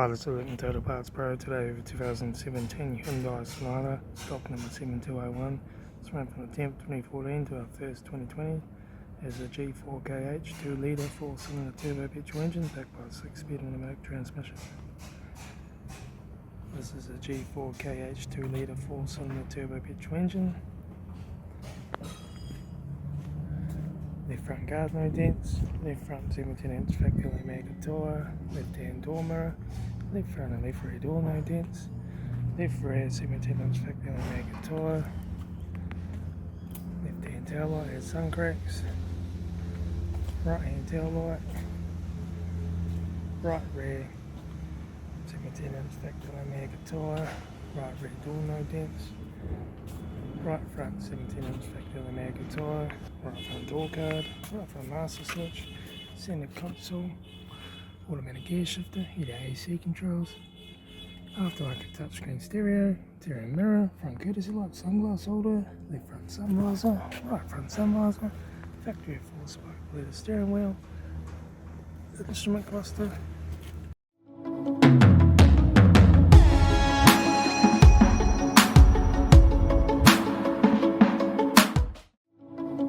Hi, let's look at Total Parts Pro today with 2017 Hyundai Sonata, stock number 7201. It's run from the 10th 2014 to our 1st 2020. It's a G4KH 2-litre 4-cylinder turbo petrol engine backed by a 6-speed automatic transmission. This is a G4KH 2-litre 4-cylinder turbo petrol engine. Left front guard no dents, left front 17-inch factory mega tyre, left hand door mirror, left front and left rear door no dents, left rear 17-inch factory mega tyre, left hand tail light has sun cracks, right hand tail light, right rear 17-inch factory mega tyre, right rear door no dents, right front 17-inch factory mega tyre, right front door card, right front master switch, center console, automatic gear shifter, heater AC controls, aftermarket touchscreen stereo, interior mirror, front courtesy light, sunglass holder, left front sun visor, right front sun visor, factory 4-spoke leather steering wheel, instrument cluster,